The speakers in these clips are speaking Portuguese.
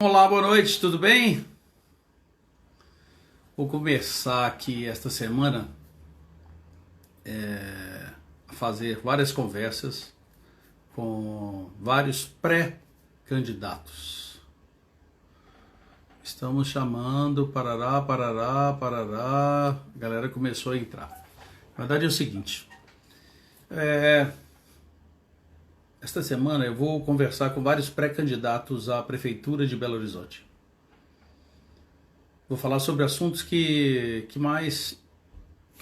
Olá, boa noite, tudo bem? Vou começar aqui esta semana a fazer várias conversas com vários pré-candidatos. Estamos chamando, parará, parará, parará. A galera começou a entrar. Na verdade é o seguinte, esta semana eu vou conversar com vários pré-candidatos à Prefeitura de Belo Horizonte. Vou falar sobre assuntos que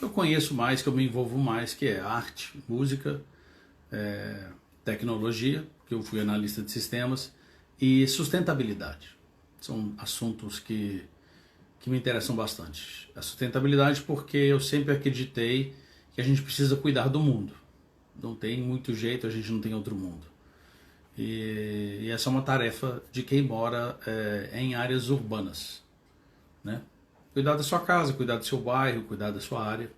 eu conheço mais, que eu me envolvo mais, que é arte, música, tecnologia, que eu fui analista de sistemas, e sustentabilidade. São assuntos que me interessam bastante. A sustentabilidade porque eu sempre acreditei que a gente precisa cuidar do mundo. Não tem muito jeito, a gente não tem outro mundo. E essa é uma tarefa de quem mora em áreas urbanas, né? Cuidar da sua casa, cuidar do seu bairro, cuidar da sua área,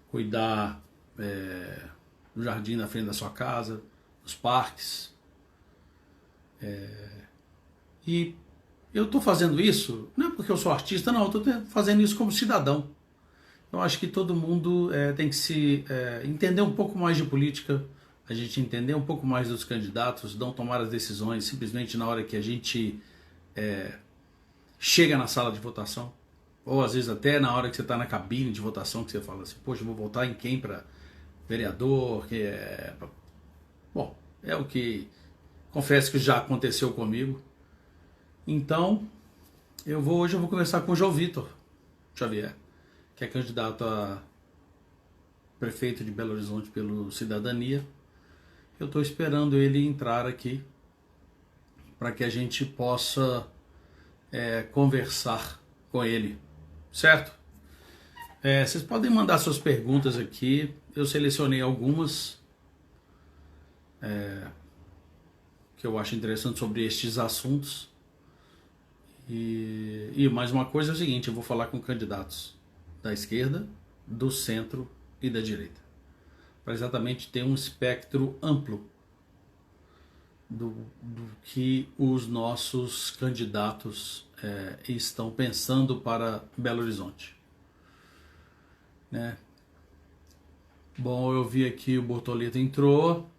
cuidar do jardim na frente da sua casa, dos parques. E eu estou fazendo isso, não é porque eu sou artista, não, eu estou fazendo isso como cidadão. Eu acho que todo mundo tem que se entender um pouco mais de política, a gente entender um pouco mais dos candidatos, não tomar as decisões simplesmente na hora que a gente chega na sala de votação, ou às vezes até na hora que você está na cabine de votação, que você fala assim, poxa, eu vou votar em quem para vereador, que é... Bom, é o que confesso que já aconteceu comigo. Então, hoje eu vou conversar com o João Vitor Xavier, que é candidato a prefeito de Belo Horizonte pelo Cidadania. Eu estou esperando ele entrar aqui para que a gente possa conversar com ele, certo? Vocês podem mandar suas perguntas aqui. Eu selecionei algumas que eu acho interessante sobre estes assuntos. E mais uma coisa é o seguinte, eu vou falar com candidatos da esquerda, do centro e da direita, para exatamente ter um espectro amplo do que os nossos candidatos estão pensando para Belo Horizonte, né? Bom, eu vi aqui o Bortoleto entrou.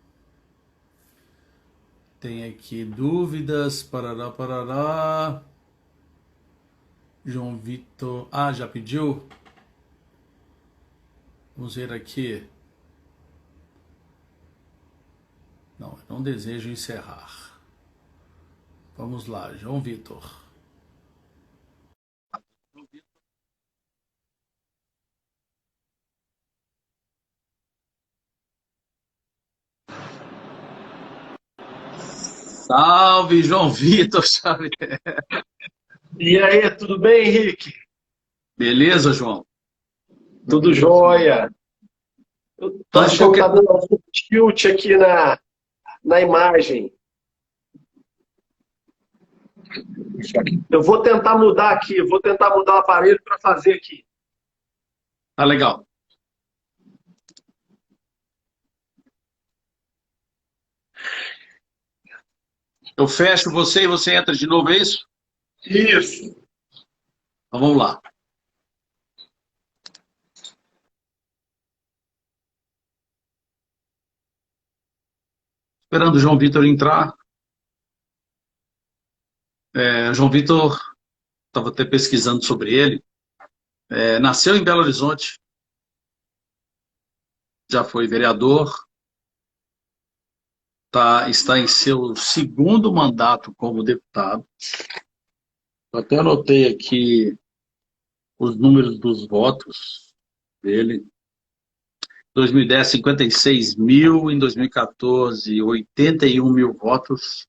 Tem aqui dúvidas, parará, parará. João Vitor, já pediu? Vamos ver aqui. Não, eu não desejo encerrar. Vamos lá, João Vitor. Salve, João Vitor Xavier. E aí, tudo bem, Henrique? Beleza, João? Tudo jóia? Eu tô Antes de achando que tá qualquer... dando um tilt aqui na imagem. Eu vou tentar mudar aqui, vou tentar mudar o aparelho para fazer aqui. Tá legal. Eu fecho você e você entra de novo, é isso? Isso. Então vamos lá. Esperando o João Vitor entrar. João Vitor, estava até pesquisando sobre ele. Nasceu em Belo Horizonte, já foi vereador, está em seu segundo mandato como deputado. Eu até anotei aqui os números dos votos dele. Em 2010, 56 mil, em 2014, 81 mil votos.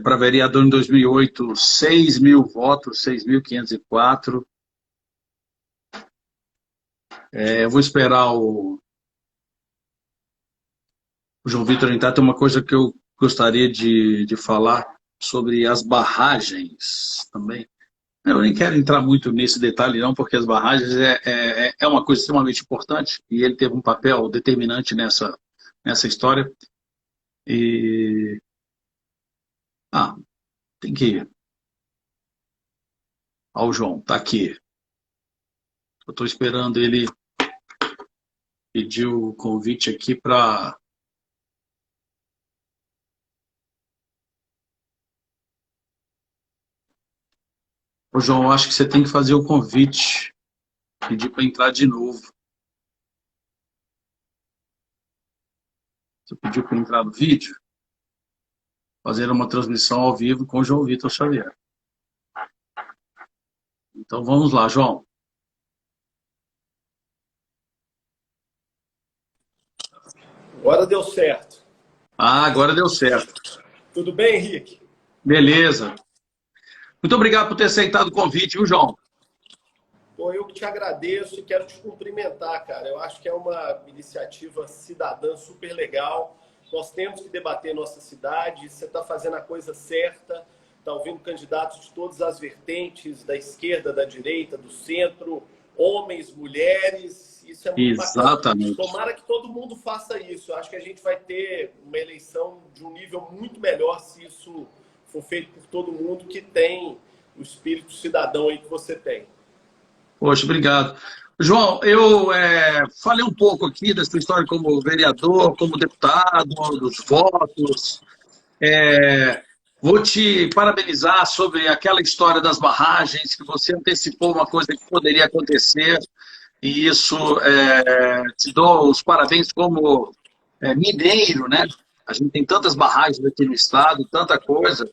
Para vereador em 2008, 6 mil votos, 6.504. Eu vou esperar o João Vitor entrar. Tem uma coisa que eu gostaria de falar sobre as barragens também. Eu nem quero entrar muito nesse detalhe, não, porque as barragens é uma coisa extremamente importante e ele teve um papel determinante nessa história. E Ah, tem que ir. Ó, o João, tá aqui. Eu estou esperando ele pedir o convite aqui para. Ô, João, eu acho que você tem que fazer o convite, pedir para entrar de novo. Você pediu para entrar no vídeo, fazer uma transmissão ao vivo com o João Vitor Xavier. Então vamos lá, João. Agora deu certo. Ah, agora deu certo. Tudo bem, Henrique? Beleza. Muito obrigado por ter aceitado o convite, viu, João? Bom, eu que te agradeço e quero te cumprimentar, cara. Eu acho que é uma iniciativa cidadã super legal. Nós temos que debater nossa cidade. Você está fazendo a coisa certa. Está ouvindo candidatos de todas as vertentes, da esquerda, da direita, do centro, homens, mulheres. Isso é muito bacana. Exatamente. Tomara que todo mundo faça isso. Eu acho que a gente vai ter uma eleição de um nível muito melhor se isso for feito por todo mundo que tem o espírito cidadão aí que você tem. Poxa, obrigado. João, eu falei um pouco aqui da sua história como vereador, como deputado, dos votos. Vou te parabenizar sobre aquela história das barragens, que você antecipou uma coisa que poderia acontecer, e isso te dou os parabéns como mineiro, né? A gente tem tantas barragens aqui no estado, tanta coisa.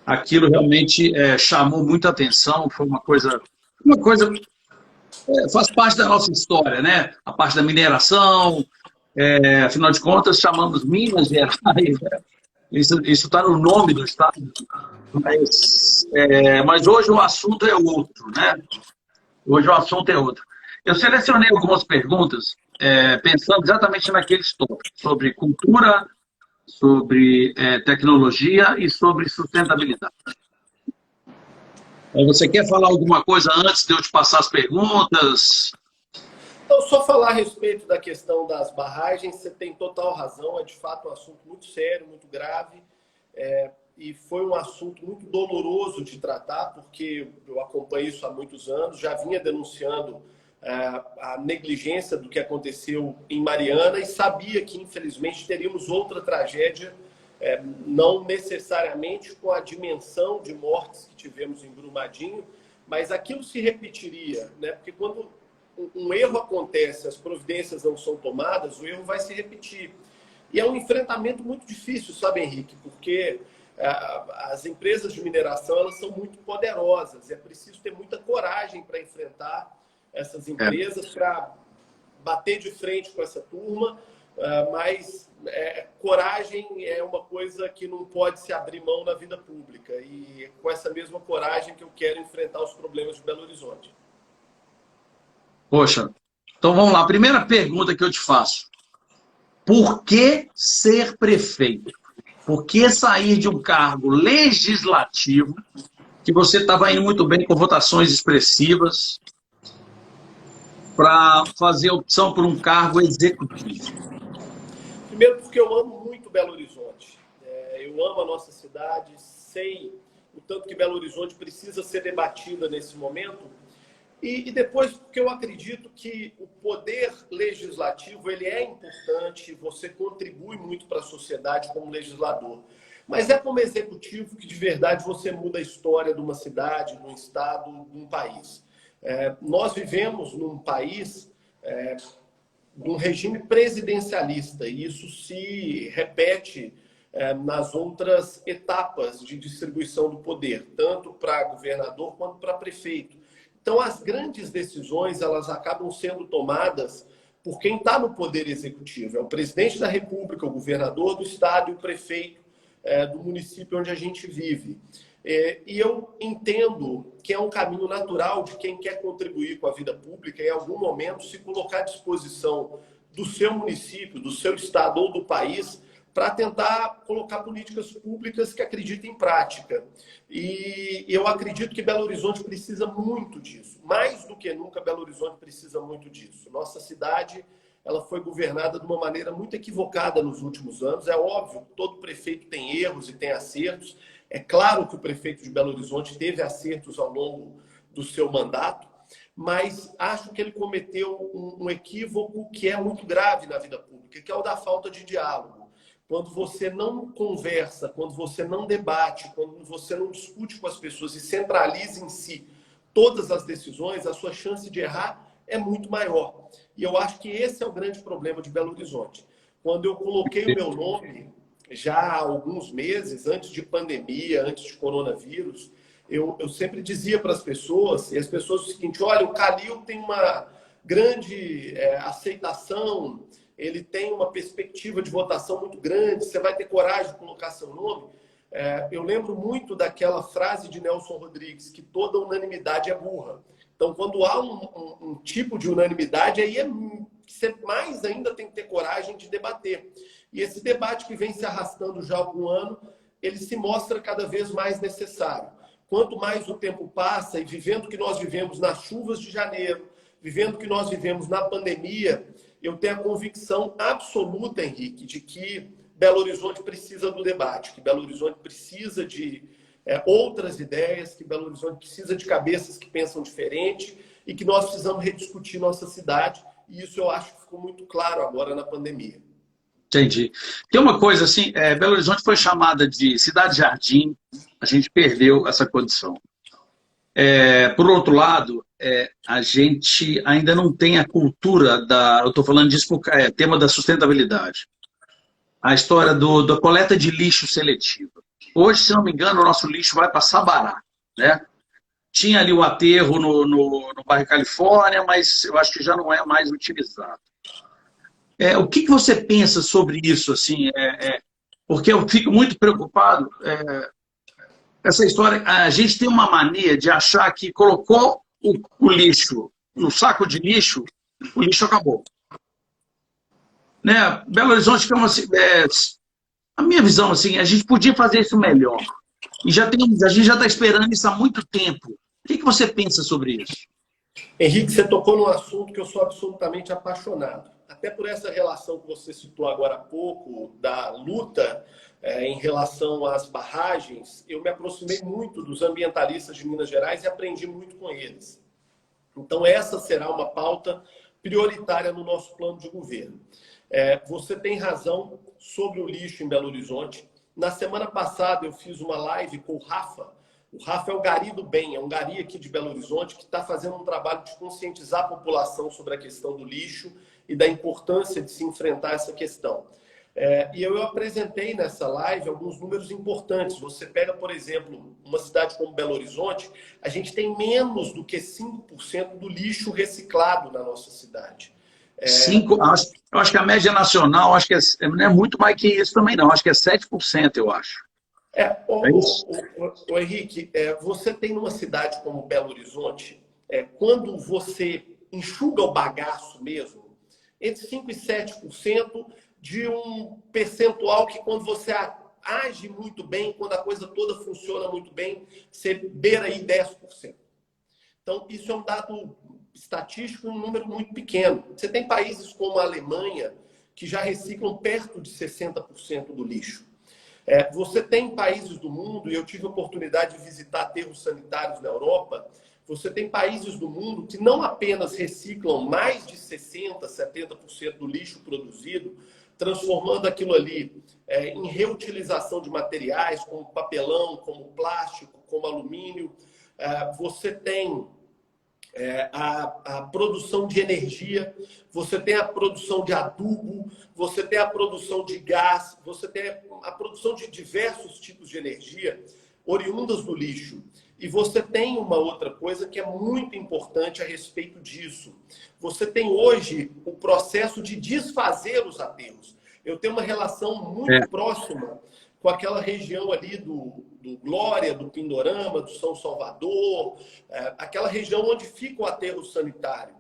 Aquilo realmente chamou muita atenção, foi uma coisa faz parte da nossa história, né? A parte da mineração, afinal de contas, chamamos Minas Gerais, né? Isso está no nome do estado, mas hoje o assunto é outro, né? Hoje o assunto é outro. Eu selecionei algumas perguntas pensando exatamente naqueles tópicos, sobre cultura, sobre tecnologia e sobre sustentabilidade. Você quer falar alguma coisa antes de eu te passar as perguntas? Então, só falar a respeito da questão das barragens, você tem total razão, é de fato um assunto muito sério, muito grave, e foi um assunto muito doloroso de tratar, porque eu acompanho isso há muitos anos, já vinha denunciando a negligência do que aconteceu em Mariana e sabia que, infelizmente, teríamos outra tragédia, não necessariamente com a dimensão de mortes que tivemos em Brumadinho, mas aquilo se repetiria, né? Porque quando um erro acontece, as providências não são tomadas, o erro vai se repetir. E é um enfrentamento muito difícil, sabe, Henrique? Porque as empresas de mineração, elas são muito poderosas. É preciso ter muita coragem para enfrentar essas empresas, para bater de frente com essa turma, mas coragem é uma coisa que não pode se abrir mão na vida pública. E é com essa mesma coragem que eu quero enfrentar os problemas de Belo Horizonte. Poxa, então vamos lá. Primeira pergunta que eu te faço. Por que ser prefeito? Por que sair de um cargo legislativo, que você estava indo muito bem com votações expressivas, para fazer a opção por um cargo executivo? Primeiro porque eu amo muito Belo Horizonte. Eu amo a nossa cidade, sei o tanto que Belo Horizonte precisa ser debatida nesse momento. E depois, porque eu acredito que o poder legislativo ele é importante, você contribui muito para a sociedade como legislador. Mas é como executivo que de verdade você muda a história de uma cidade, de um estado, de um país. Nós vivemos num país de um regime presidencialista e isso se repete nas outras etapas de distribuição do poder, tanto para governador quanto para prefeito. Então, as grandes decisões, elas acabam sendo tomadas por quem está no poder executivo. É o presidente da República, o governador do estado e o prefeito do município onde a gente vive. E eu entendo que é um caminho natural de quem quer contribuir com a vida pública, em algum momento, se colocar à disposição do seu município, do seu estado ou do país, para tentar colocar políticas públicas que acreditem em prática. E eu acredito que Belo Horizonte precisa muito disso. Mais do que nunca, Belo Horizonte precisa muito disso. Nossa cidade, ela foi governada de uma maneira muito equivocada nos últimos anos. É óbvio, todo prefeito tem erros e tem acertos. É claro que o prefeito de Belo Horizonte teve acertos ao longo do seu mandato, mas acho que ele cometeu um equívoco que é muito grave na vida pública, que é o da falta de diálogo. Quando você não conversa, quando você não debate, quando você não discute com as pessoas e centraliza em si todas as decisões, a sua chance de errar é muito maior. E eu acho que esse é o grande problema de Belo Horizonte. Quando eu coloquei o meu nome, já há alguns meses, antes de pandemia, antes de coronavírus, eu sempre dizia para as pessoas, e as pessoas o seguinte: olha, o Calil tem uma grande aceitação, ele tem uma perspectiva de votação muito grande, você vai ter coragem de colocar seu nome? Eu lembro muito daquela frase de Nelson Rodrigues, que toda unanimidade é burra. Então, quando há um tipo de unanimidade, aí você mais ainda tem que ter coragem de debater. E esse debate que vem se arrastando já há algum ano, ele se mostra cada vez mais necessário. Quanto mais o tempo passa, e vivendo o que nós vivemos nas chuvas de janeiro, vivendo o que nós vivemos na pandemia, eu tenho a convicção absoluta, Henrique, de que Belo Horizonte precisa do debate, que Belo Horizonte precisa de outras ideias, que Belo Horizonte precisa de cabeças que pensam diferente e que nós precisamos rediscutir nossa cidade. E isso eu acho que ficou muito claro agora na pandemia. Entendi. Tem uma coisa assim, Belo Horizonte foi chamada de cidade-jardim, a gente perdeu essa condição. Por outro lado, a gente ainda não tem a cultura eu estou falando disso por tema da sustentabilidade. A história da coleta de lixo seletiva. Hoje, se não me engano, o nosso lixo vai para Sabará, né? Tinha ali o aterro no bairro Califórnia, mas eu acho que já não é mais utilizado. O que você pensa sobre isso? Assim, porque eu fico muito preocupado. Essa história, a gente tem uma mania de achar que colocou o lixo no saco de lixo, o lixo acabou. Né? Belo Horizonte, que é a minha visão, assim, a gente podia fazer isso melhor. E a gente já está esperando isso há muito tempo. O que você pensa sobre isso? Henrique, você tocou num assunto que eu sou absolutamente apaixonado. Até por essa relação que você citou agora há pouco, da luta em relação às barragens, eu me aproximei muito dos ambientalistas de Minas Gerais e aprendi muito com eles. Então, essa será uma pauta prioritária no nosso plano de governo. Você tem razão sobre o lixo em Belo Horizonte. Na semana passada, eu fiz uma live com o Rafa. O Rafa é o Gari do Bem, é um Gari aqui de Belo Horizonte que está fazendo um trabalho de conscientizar a população sobre a questão do lixo e da importância de se enfrentar essa questão. E eu apresentei nessa live alguns números importantes. Você pega, por exemplo, uma cidade como Belo Horizonte, a gente tem menos do que 5% do lixo reciclado na nossa cidade. Eu acho que a média nacional não é muito mais que isso também, não. Acho que é 7%, eu acho. Henrique, você tem numa cidade como Belo Horizonte, quando você enxuga o bagaço mesmo, entre 5% e 7% de um percentual que, quando você age muito bem, quando a coisa toda funciona muito bem, você beira aí 10%. Então, isso é um dado estatístico, um número muito pequeno. Você tem países como a Alemanha, que já reciclam perto de 60% do lixo. Você tem países do mundo, e eu tive a oportunidade de visitar aterros sanitários na Europa, você tem países do mundo que não apenas reciclam mais de 60%, 70% do lixo produzido, transformando aquilo ali em reutilização de materiais, como papelão, como plástico, como alumínio. Você tem a produção de energia, você tem a produção de adubo, você tem a produção de gás, você tem a produção de diversos tipos de energia oriundas do lixo. E você tem uma outra coisa que é muito importante a respeito disso. Você tem hoje o processo de desfazer os aterros. Eu tenho uma relação muito próxima com aquela região ali do Glória, do Pindorama, do São Salvador, aquela região onde fica o aterro sanitário.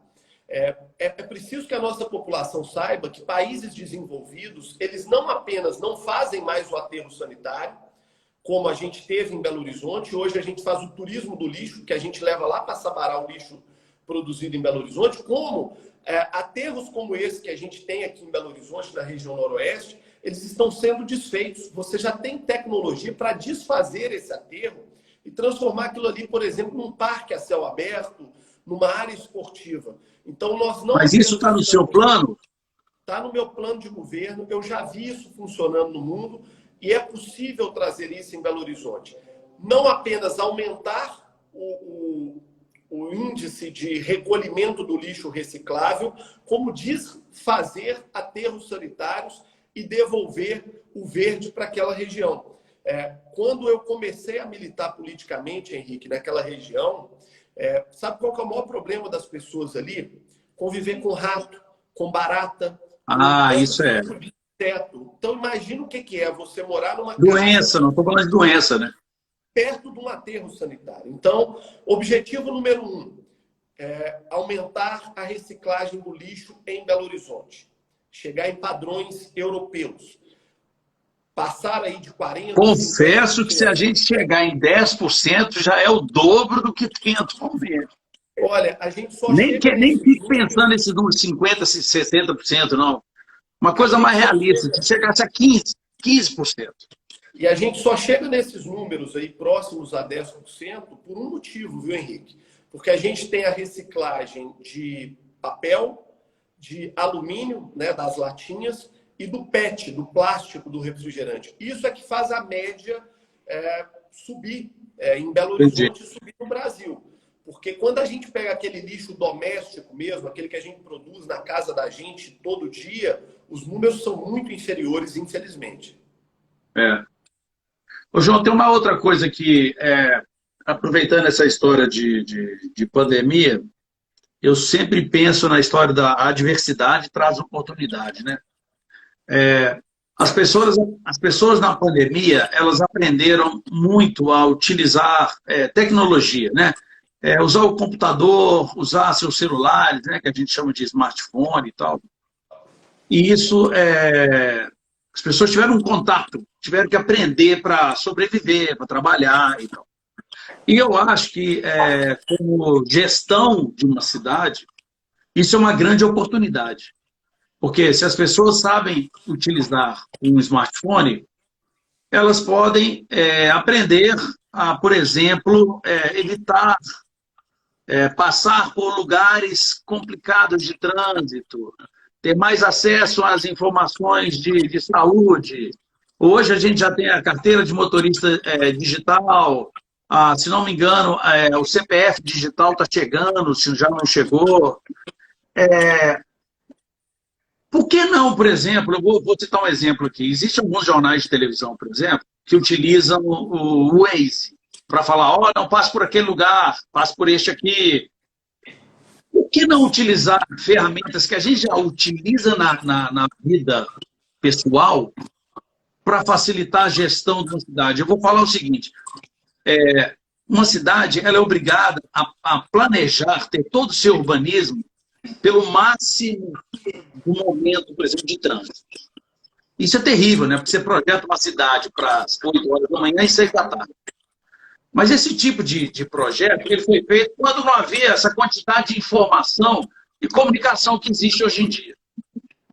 É preciso que a nossa população saiba que países desenvolvidos, eles não apenas não fazem mais o aterro sanitário, como a gente teve em Belo Horizonte. Hoje a gente faz o turismo do lixo, que a gente leva lá para Sabará o lixo produzido em Belo Horizonte, como aterros como esse que a gente tem aqui em Belo Horizonte, na região noroeste, eles estão sendo desfeitos. Você já tem tecnologia para desfazer esse aterro e transformar aquilo ali, por exemplo, num parque a céu aberto, numa área esportiva. Então, nós não... Mas isso está no seu plano? Está no meu plano de governo, eu já vi isso funcionando no mundo e é possível trazer isso em Belo Horizonte. Não apenas aumentar o índice de recolhimento do lixo reciclável, como desfazer aterros sanitários e devolver o verde para aquela região. Quando eu comecei a militar politicamente, Henrique, naquela região, sabe qual que é o maior problema das pessoas ali? Conviver com rato, com barata. Isso é. Teto. Então, imagina o que é você morar numa doença, casa, não estou falando de doença, né? Perto de um aterro sanitário. Então, objetivo número 1 é aumentar a reciclagem do lixo em Belo Horizonte. Chegar em padrões europeus. Passar aí de 40%. Confesso que se a gente chegar em 10%, já é o dobro do que tem atualmente. Olha, a gente só nem fique pensando nesse número de 50%, 60%, não. Uma coisa mais realista, se chegasse a 15%. E a gente só chega nesses números aí próximos a 10% por um motivo, viu, Henrique? Porque a gente tem a reciclagem de papel, de alumínio, né, das latinhas, e do PET, do plástico do refrigerante. Isso é que faz a média subir em Belo Horizonte e subir no Brasil. Porque quando a gente pega aquele lixo doméstico mesmo, aquele que a gente produz na casa da gente todo dia, os números são muito inferiores, infelizmente. Ô, João, tem uma outra coisa que, aproveitando essa história de pandemia, eu sempre penso na história da adversidade traz oportunidade, né? As pessoas na pandemia, elas aprenderam muito a utilizar tecnologia, né? Usar o computador, usar seus celulares, né? Que a gente chama de smartphone e tal. E isso, as pessoas tiveram um contato, tiveram que aprender para sobreviver, para trabalhar e tal. E eu acho que, como gestão de uma cidade, isso é uma grande oportunidade. Porque se as pessoas sabem utilizar um smartphone, elas podem aprender a, por exemplo, evitar passar por lugares complicados de trânsito, ter mais acesso às informações de saúde. Hoje a gente já tem a carteira de motorista digital, se não me engano, o CPF digital está chegando, se já não chegou. Por que não, por exemplo, eu vou citar um exemplo aqui. Existem alguns jornais de televisão, por exemplo, que utilizam o Waze para falar, não passe por aquele lugar, passe por este aqui. Por que não utilizar ferramentas que a gente já utiliza na vida pessoal para facilitar a gestão de uma cidade? Eu vou falar o seguinte, uma cidade ela é obrigada a planejar, ter todo o seu urbanismo pelo máximo do momento, por exemplo, de trânsito. Isso é terrível, né? Porque você projeta uma cidade para as 8 horas da manhã e 6 da tarde. Mas esse tipo de projeto ele foi feito quando não havia essa quantidade de informação e comunicação que existe hoje em dia.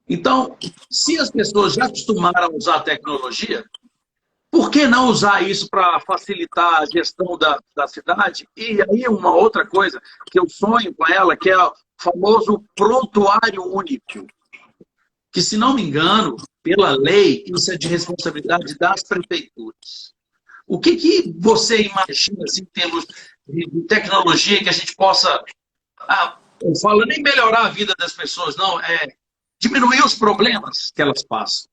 Então, se as pessoas já acostumaram a usar a tecnologia, por que não usar isso para facilitar a gestão da cidade? E aí uma outra coisa que eu sonho com ela, que é o famoso prontuário único. Que, se não me engano, pela lei, isso é de responsabilidade das prefeituras. O que você imagina, assim, em termos de tecnologia, que a gente possa, eu falo nem melhorar a vida das pessoas, não, diminuir os problemas que elas passam?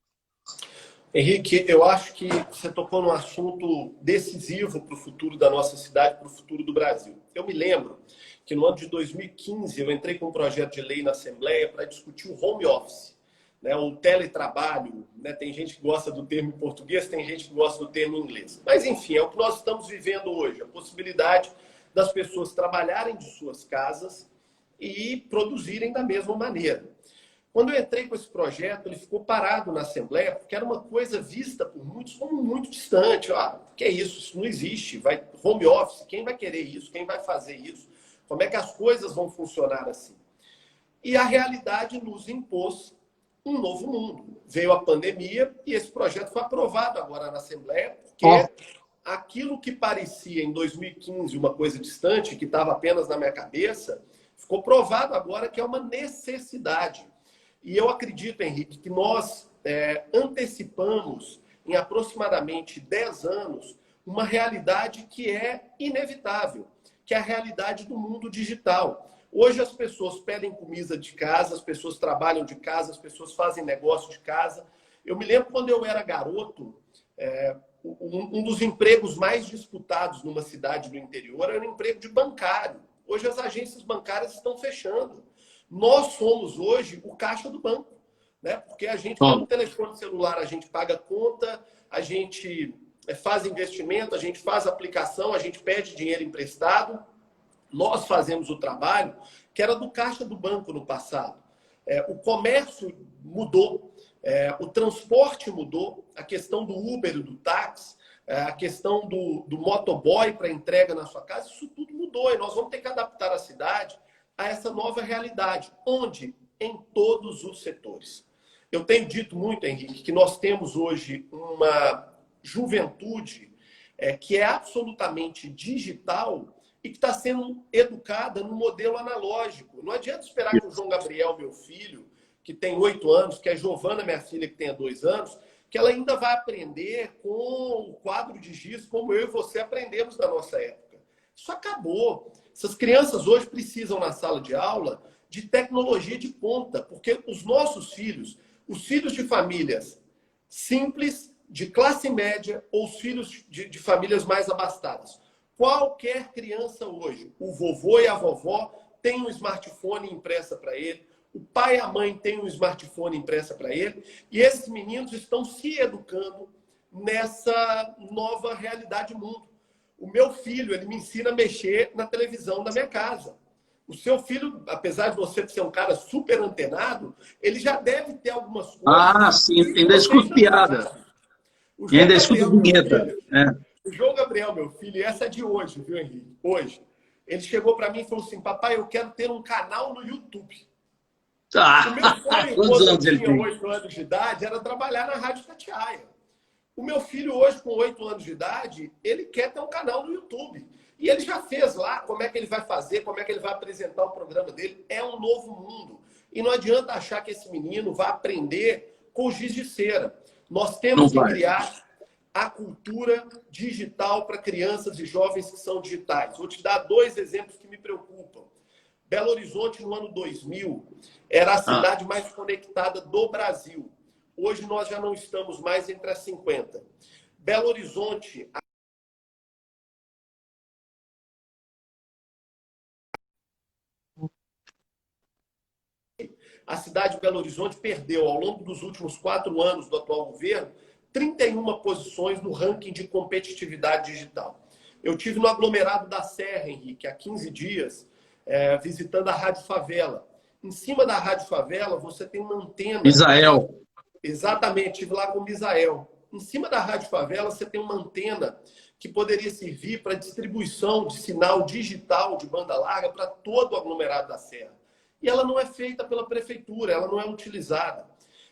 Henrique, eu acho que você tocou num assunto decisivo para o futuro da nossa cidade, para o futuro do Brasil. Eu me lembro que no ano de 2015 eu entrei com um projeto de lei na Assembleia para discutir o home office, né, o teletrabalho. Né, tem gente que gosta do termo em português, tem gente que gosta do termo em inglês. Mas, enfim, é o que nós estamos vivendo hoje, a possibilidade das pessoas trabalharem de suas casas e produzirem da mesma maneira. Quando eu entrei com esse projeto, ele ficou parado na Assembleia, porque era uma coisa vista por muitos como muito distante. Que é isso? Isso não existe. Home office, quem vai querer isso? Quem vai fazer isso? Como é que as coisas vão funcionar assim? E a realidade nos impôs um novo mundo. Veio a pandemia e esse projeto foi aprovado agora na Assembleia, porque aquilo que parecia em 2015 uma coisa distante, que estava apenas na minha cabeça, ficou provado agora que é uma necessidade. E eu acredito, Henrique, que nós antecipamos em aproximadamente 10 anos uma realidade que é inevitável, que é a realidade do mundo digital. Hoje as pessoas pedem comida de casa, as pessoas trabalham de casa, as pessoas fazem negócio de casa. Eu me lembro quando eu era garoto, um dos empregos mais disputados numa cidade do interior era o emprego de bancário. Hoje as agências bancárias estão fechando. Nós somos hoje o caixa do banco, né? Porque a gente, pelo telefone celular, a gente paga conta, a gente faz investimento, a gente faz aplicação, a gente pede dinheiro emprestado. Nós fazemos o trabalho que era do caixa do banco no passado. O comércio mudou, o transporte mudou, a questão do Uber e do táxi, a questão do motoboy para entrega na sua casa, isso tudo mudou e nós vamos ter que adaptar a cidade a essa nova realidade, onde em todos os setores. Eu tenho dito muito, Henrique, que nós temos hoje uma juventude que é absolutamente digital e que está sendo educada no modelo analógico. Não adianta esperar que o João Gabriel, meu filho, que tem 8 anos, que a Giovana, minha filha, que tem 2 anos, que ela ainda vai aprender com o quadro de giz como eu e você aprendemos na nossa época. Isso acabou. Essas crianças hoje precisam, na sala de aula, de tecnologia de ponta, porque os nossos filhos, os filhos de famílias simples, de classe média, ou os filhos de famílias mais abastadas, qualquer criança hoje, o vovô e a vovó têm um smartphone impressa para ele, o pai e a mãe têm um smartphone impressa para ele, e esses meninos estão se educando nessa nova realidade do mundo. O meu filho, ele me ensina a mexer na televisão da minha casa. O seu filho, apesar de você ser um cara super antenado, ele já deve ter algumas coisas. Ah, sim, ainda escuto piada. E ainda escuto vinheta. O João Gabriel, meu filho, e essa é de hoje, viu, Henrique? Hoje. Ele chegou para mim e falou assim: papai, eu quero ter um canal no YouTube. O meu sonho, quando eu tinha 8 anos de idade, era trabalhar na Rádio Tatiaia. O meu filho hoje, com 8 anos de idade, ele quer ter um canal no YouTube. E ele já fez lá como é que ele vai fazer, como é que ele vai apresentar o programa dele. É um novo mundo. E não adianta achar que esse menino vai aprender com giz de cera. Nós temos que criar a cultura digital para crianças e jovens que são digitais. Vou te dar 2 exemplos que me preocupam. Belo Horizonte, no ano 2000, era a cidade mais conectada do Brasil. Hoje nós já não estamos mais entre as 50. Belo Horizonte... A cidade de Belo Horizonte perdeu, ao longo dos últimos 4 anos do atual governo, 31 posições no ranking de competitividade digital. Eu tive no aglomerado da Serra, Henrique, há 15 dias, visitando a Rádio Favela. Em cima da Rádio Favela, você tem uma antena... Misael. Exatamente, estive lá com o Misael. Em cima da Rádio Favela, você tem uma antena que poderia servir para distribuição de sinal digital de banda larga para todo o aglomerado da Serra. E ela não é feita pela prefeitura, ela não é utilizada.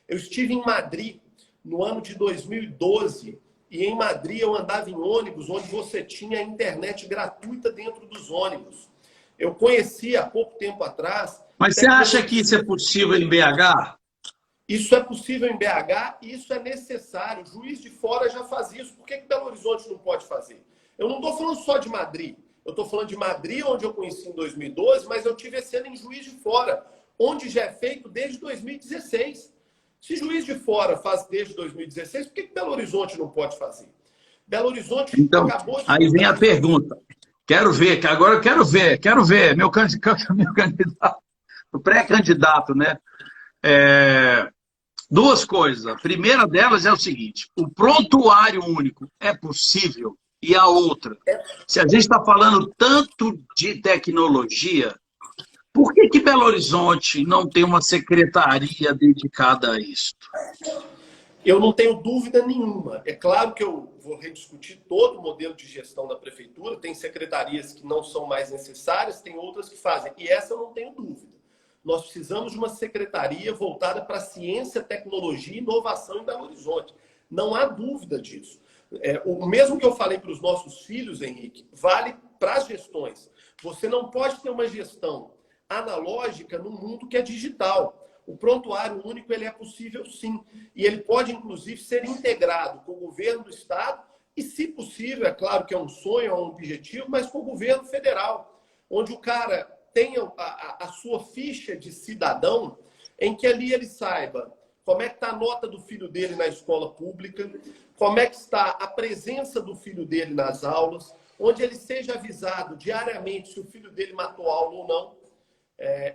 Eu estive em Madrid no ano de 2012 e em Madrid eu andava em ônibus onde você tinha internet gratuita dentro dos ônibus. Eu conheci há pouco tempo atrás... Mas você acha que isso é possível em BH? Isso é possível em BH e isso é necessário. O Juiz de Fora já faz isso. Por que Belo Horizonte não pode fazer? Eu não estou falando só de Madrid. Eu estou falando de Madrid, onde eu conheci em 2012, mas eu tive esse ano em Juiz de Fora, onde já é feito desde 2016. Se Juiz de Fora faz desde 2016, por que Belo Horizonte não pode fazer? Belo Horizonte acabou de... Aí vem a pergunta. Quero ver, que agora eu quero ver. Meu candidato, o pré-candidato, né? 2 coisas. A primeira delas é o seguinte: o prontuário único é possível? E a outra, se a gente está falando tanto de tecnologia, por que Belo Horizonte não tem uma secretaria dedicada a isso? Eu não tenho dúvida nenhuma. É claro que eu vou rediscutir todo o modelo de gestão da prefeitura. Tem secretarias que não são mais necessárias, tem outras que fazem. E essa eu não tenho dúvida. Nós precisamos de uma secretaria voltada para ciência, tecnologia e inovação em Belo Horizonte. Não há dúvida disso. O mesmo que eu falei para os nossos filhos, Henrique, vale para as gestões. Você não pode ter uma gestão analógica no mundo que é digital. O prontuário único ele é possível sim. E ele pode, inclusive, ser integrado com o governo do Estado e, se possível, é claro que é um sonho, é um objetivo, mas com o governo federal, onde o cara tenha a sua ficha de cidadão, em que ali ele saiba como é que está a nota do filho dele na escola pública, como é que está a presença do filho dele nas aulas, onde ele seja avisado diariamente se o filho dele matou aula ou não.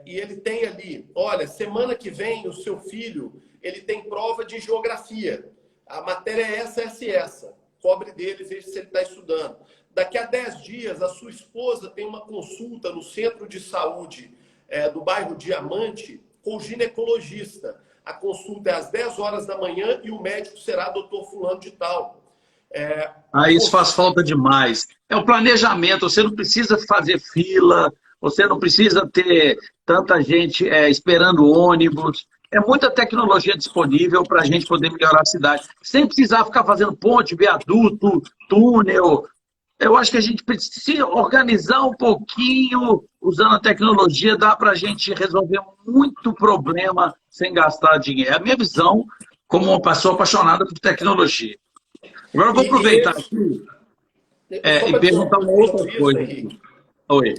E ele tem ali, olha, semana que vem o seu filho, ele tem prova de geografia. A matéria é essa. Cobre dele, veja se ele está estudando. Daqui a 10 dias, a sua esposa tem uma consulta no centro de saúde do bairro Diamante com o ginecologista. A consulta é às 10 horas da manhã e o médico será doutor fulano de tal. Isso faz falta demais. É o planejamento, você não precisa fazer fila, você não precisa ter tanta gente esperando ônibus. É muita tecnologia disponível para a gente poder melhorar a cidade, sem precisar ficar fazendo ponte, viaduto, túnel. Eu acho que a gente precisa organizar um pouquinho, usando a tecnologia, dá para a gente resolver muito problema sem gastar dinheiro. É a minha visão como uma pessoa apaixonada por tecnologia. Agora eu vou aproveitar aqui e perguntar uma outra coisa. Henrique. Oi.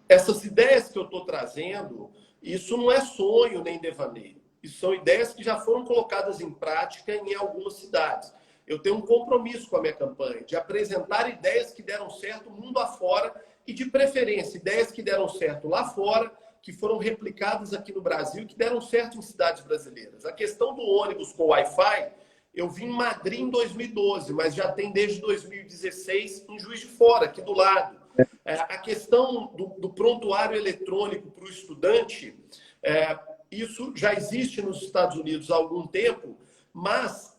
Essas ideias que eu estou trazendo, isso não é sonho nem devaneio. Isso são ideias que já foram colocadas em prática em algumas cidades. Eu tenho um compromisso com a minha campanha de apresentar ideias que deram certo mundo afora e, de preferência, ideias que deram certo lá fora, que foram replicadas aqui no Brasil e que deram certo em cidades brasileiras. A questão do ônibus com Wi-Fi, eu vim em Madrid em 2012, mas já tem desde 2016 em Juiz de Fora, aqui do lado. A questão do prontuário eletrônico para o estudante, isso já existe nos Estados Unidos há algum tempo, mas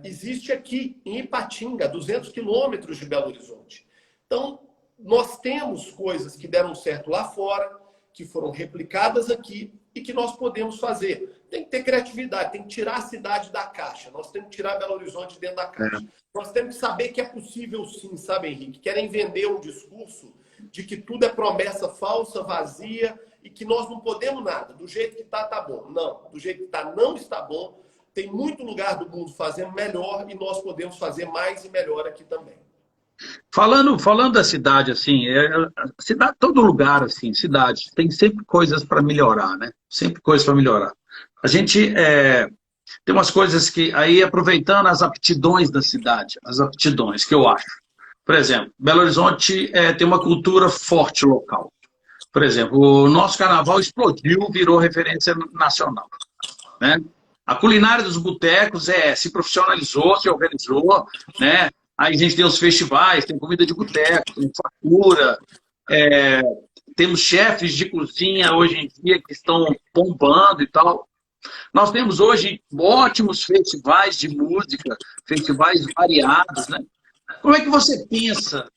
existe aqui em Ipatinga, 200 quilômetros de Belo Horizonte. Então, nós temos coisas que deram certo lá fora, que foram replicadas aqui e que nós podemos fazer. Tem que ter criatividade, tem que tirar a cidade da caixa. Nós temos que tirar Belo Horizonte dentro da caixa. Nós temos que saber que é possível sim, sabe, Henrique? Querem vender um discurso de que tudo é promessa falsa, vazia, e que nós não podemos nada. Do jeito que está, tá bom. Não, do jeito que está, não está bom. Tem muito lugar do mundo fazendo melhor e nós podemos fazer mais e melhor aqui também. Falando da cidade, assim, cidade, todo lugar, assim, cidade, tem sempre coisas para melhorar, né? Sempre coisas para melhorar. A gente tem umas coisas que, aí, aproveitando as aptidões da cidade, as aptidões que eu acho. Por exemplo, Belo Horizonte tem uma cultura forte local. Por exemplo, o nosso carnaval explodiu, virou referência nacional, né? A culinária dos botecos se profissionalizou, se organizou, né? Aí a gente tem os festivais, tem comida de boteco, tem fartura, temos chefes de cozinha hoje em dia que estão bombando e tal. Nós temos hoje ótimos festivais de música, festivais variados, né? Como é que você pensa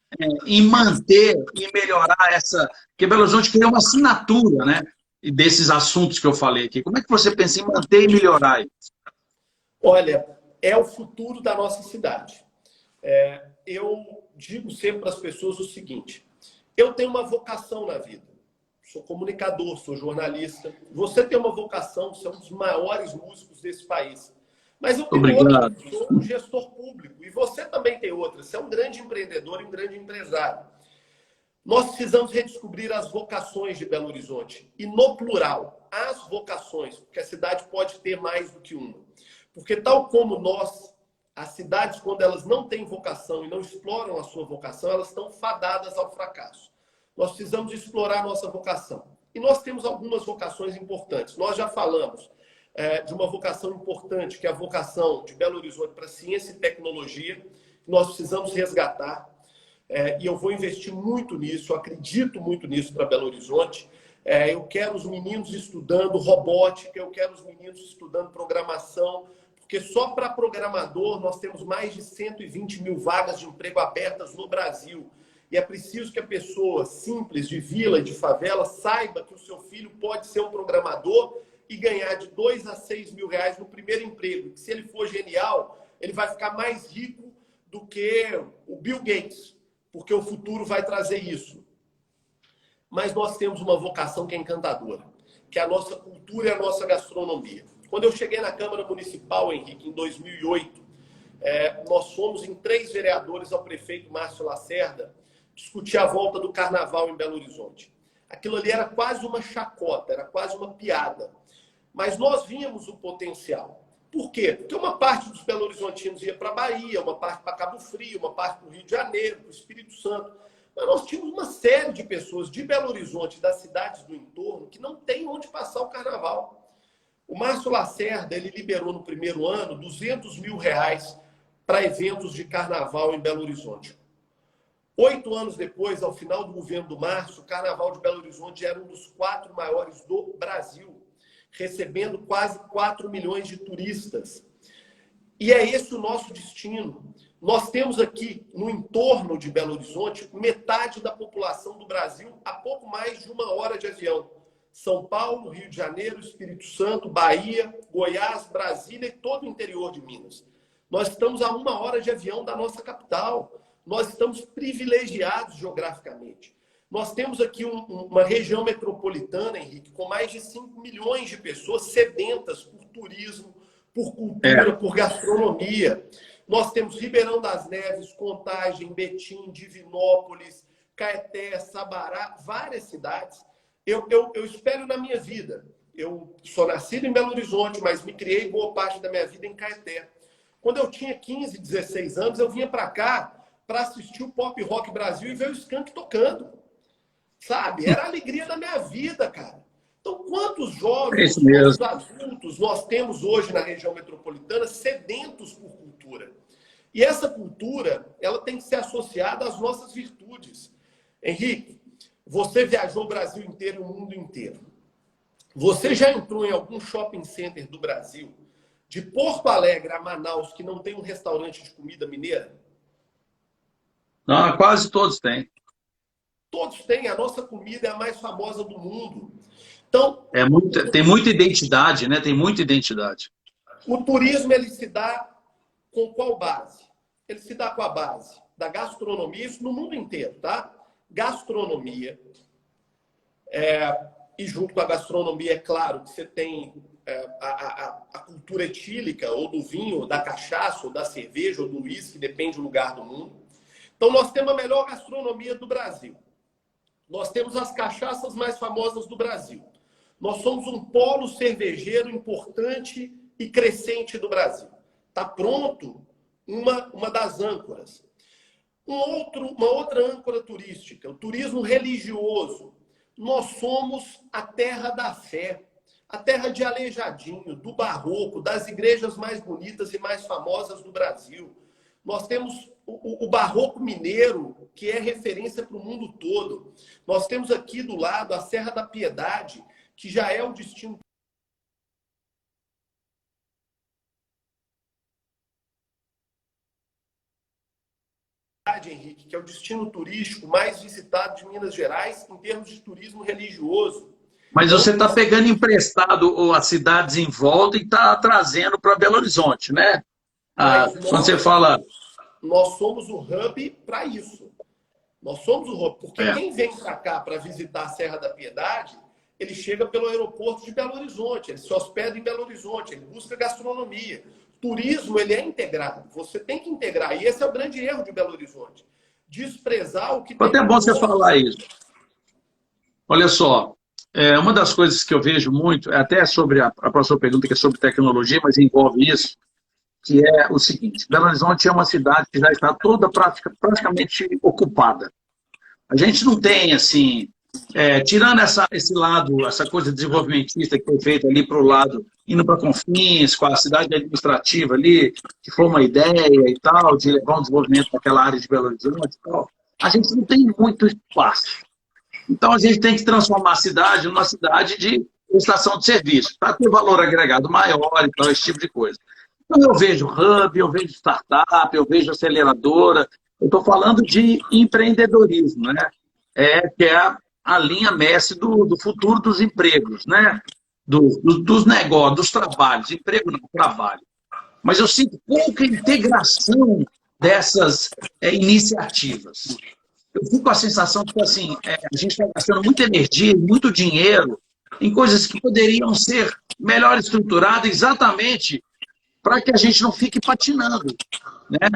em manter e melhorar essa... Porque Belo Horizonte criou uma assinatura, né? Desses assuntos que eu falei aqui. Como é que você pensa em manter e melhorar isso? Olha, é o futuro da nossa cidade. Eu digo sempre para as pessoas o seguinte: eu tenho uma vocação na vida. Sou comunicador, sou jornalista. Você tem uma vocação, você é um dos maiores músicos desse país. Mas eu tenho outra, sou um gestor público. E você também tem outra. Você é um grande empreendedor e um grande empresário. Nós precisamos redescobrir as vocações de Belo Horizonte. E no plural, as vocações, porque a cidade pode ter mais do que uma. Porque tal como nós, as cidades, quando elas não têm vocação e não exploram a sua vocação, elas estão fadadas ao fracasso. Nós precisamos explorar a nossa vocação. E nós temos algumas vocações importantes. Nós já falamos de uma vocação importante, que é a vocação de Belo Horizonte para ciência e tecnologia, que nós precisamos resgatar. E eu vou investir muito nisso, eu acredito muito nisso para Belo Horizonte. Eu quero os meninos estudando robótica, eu quero os meninos estudando programação, porque só para programador nós temos mais de 120 mil vagas de emprego abertas no Brasil. E é preciso que a pessoa simples, de vila, de favela, saiba que o seu filho pode ser um programador e ganhar de 2 a 6 mil reais no primeiro emprego. Que se ele for genial, ele vai ficar mais rico do que o Bill Gates, porque o futuro vai trazer isso. Mas nós temos uma vocação que é encantadora, que é a nossa cultura e a nossa gastronomia. Quando eu cheguei na Câmara Municipal, Henrique, em 2008, nós fomos em 3 vereadores ao prefeito Márcio Lacerda discutir a volta do carnaval em Belo Horizonte. Aquilo ali era quase uma chacota, era quase uma piada. Mas nós víamos o potencial. Por quê? Porque uma parte dos belo-horizontinos ia para a Bahia, uma parte para Cabo Frio, uma parte para o Rio de Janeiro, para o Espírito Santo. Mas nós tínhamos uma série de pessoas de Belo Horizonte, das cidades do entorno, que não tem onde passar o carnaval. O Márcio Lacerda, ele liberou no primeiro ano 200 mil reais para eventos de carnaval em Belo Horizonte. 8 anos depois, ao final do governo do Márcio, o carnaval de Belo Horizonte era um dos 4 maiores do Brasil, recebendo quase 4 milhões de turistas. E é esse o nosso destino. Nós temos aqui, no entorno de Belo Horizonte, metade da população do Brasil a pouco mais de 1 hora de avião. São Paulo, Rio de Janeiro, Espírito Santo, Bahia, Goiás, Brasília e todo o interior de Minas. Nós estamos a 1 hora de avião da nossa capital. Nós estamos privilegiados geograficamente. Nós temos aqui uma região metropolitana, Henrique, com mais de 5 milhões de pessoas sedentas por turismo, por cultura, por gastronomia. Nós temos Ribeirão das Neves, Contagem, Betim, Divinópolis, Caeté, Sabará, várias cidades. Eu espero na minha vida. Eu sou nascido em Belo Horizonte, mas me criei boa parte da minha vida em Caeté. Quando eu tinha 15, 16 anos, eu vinha para cá para assistir o Pop Rock Brasil e ver o Skank tocando. Sabe? Era a alegria da minha vida, cara. Então, quantos jovens, quantos adultos nós temos hoje na região metropolitana sedentos por cultura? E essa cultura, ela tem que ser associada às nossas virtudes. Henrique, você viajou o Brasil inteiro e o mundo inteiro. Você já entrou em algum shopping center do Brasil, de Porto Alegre a Manaus, que não tem um restaurante de comida mineira? Não, quase todos têm. Todos têm. A nossa comida é a mais famosa do mundo. Então, tem muita identidade, né? Tem muita identidade. O turismo, ele se dá com qual base? Ele se dá com a base da gastronomia, isso no mundo inteiro, tá? Gastronomia. E junto com a gastronomia, é claro, que você tem a cultura etílica, ou do vinho, ou da cachaça, ou da cerveja, ou do uísque, depende do lugar do mundo. Então, nós temos a melhor gastronomia do Brasil. Nós temos as cachaças mais famosas do Brasil. Nós somos um polo cervejeiro importante e crescente do Brasil. Está pronto uma das âncoras. Uma outra âncora turística, o turismo religioso. Nós somos a terra da fé, a terra de Aleijadinho, do barroco, das igrejas mais bonitas e mais famosas do Brasil. Nós temos o barroco mineiro, que é referência para o mundo todo. Nós temos aqui do lado a Serra da Piedade, que já é o destino Henrique, que é o destino turístico mais visitado de Minas Gerais em termos de turismo religioso. Mas você está pegando emprestado as cidades em volta e está trazendo para Belo Horizonte, né? Quando você fala... Nós somos o hub para isso. Nós somos o hub. Porque quem vem para cá para visitar a Serra da Piedade, ele chega pelo aeroporto de Belo Horizonte, ele se hospeda em Belo Horizonte, ele busca gastronomia. Turismo, ele é integrado. Você tem que integrar. E esse é o grande erro de Belo Horizonte. Desprezar o que tem... Até bom você falar isso. Olha só, uma das coisas que eu vejo muito, até sobre a próxima pergunta, que é sobre tecnologia, mas envolve isso, que é o seguinte: Belo Horizonte é uma cidade que já está toda praticamente ocupada. A gente não tem, assim, tirando esse lado, essa coisa desenvolvimentista que foi feita ali para o lado, indo para Confins, com a cidade administrativa ali, que foi uma ideia e tal, de levar um desenvolvimento para aquela área de Belo Horizonte e tal, a gente não tem muito espaço. Então, a gente tem que transformar a cidade numa cidade de prestação de serviço, para ter valor agregado maior e tal, esse tipo de coisa. Então, eu vejo hub, eu vejo startup, eu vejo aceleradora, Eu estou falando de empreendedorismo, né? Que é a linha mestre do futuro dos empregos, né? Dos negócios, dos trabalhos. Emprego não, trabalho. Mas eu sinto pouca integração dessas iniciativas. Eu fico com a sensação que assim, a gente está gastando muita energia e muito dinheiro em coisas que poderiam ser melhor estruturadas exatamente para que a gente não fique patinando, né?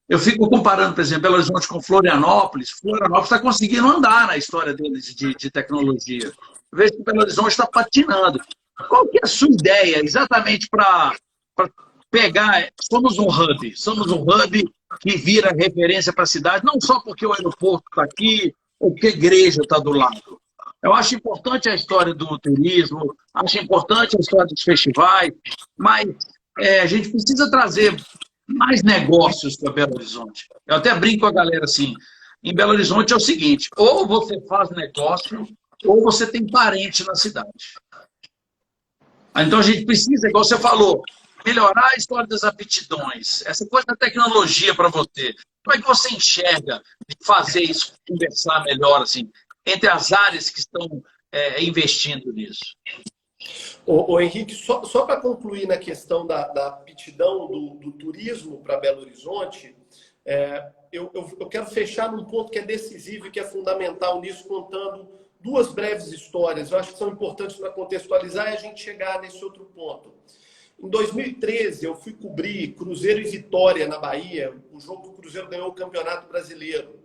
Eu fico comparando, por exemplo, Belo Horizonte com Florianópolis. Florianópolis está conseguindo andar na história deles de tecnologia. Eu vejo que Belo Horizonte está patinando. Qual que é a sua ideia exatamente para pegar... somos um hub que vira referência para a cidade, não só porque o aeroporto está aqui ou porque a igreja está do lado. Eu acho importante a história do turismo, acho importante a história dos festivais, mas a gente precisa trazer mais negócios para Belo Horizonte. Eu até brinco com a galera assim, em Belo Horizonte é o seguinte, ou você faz negócio, ou você tem parente na cidade. Então a gente precisa, igual você falou, melhorar a história das aptidões, essa coisa da tecnologia para você. Como é que você enxerga de fazer isso, conversar melhor assim, entre as áreas que estão investindo nisso? Ô Henrique, só para concluir na questão da aptidão do turismo para Belo Horizonte, eu quero fechar num ponto que é decisivo e que é fundamental nisso, contando duas breves histórias. Eu acho que são importantes para contextualizar e a gente chegar nesse outro ponto. Em 2013, eu fui cobrir Cruzeiro e Vitória, na Bahia, o jogo que o Cruzeiro ganhou o Campeonato Brasileiro.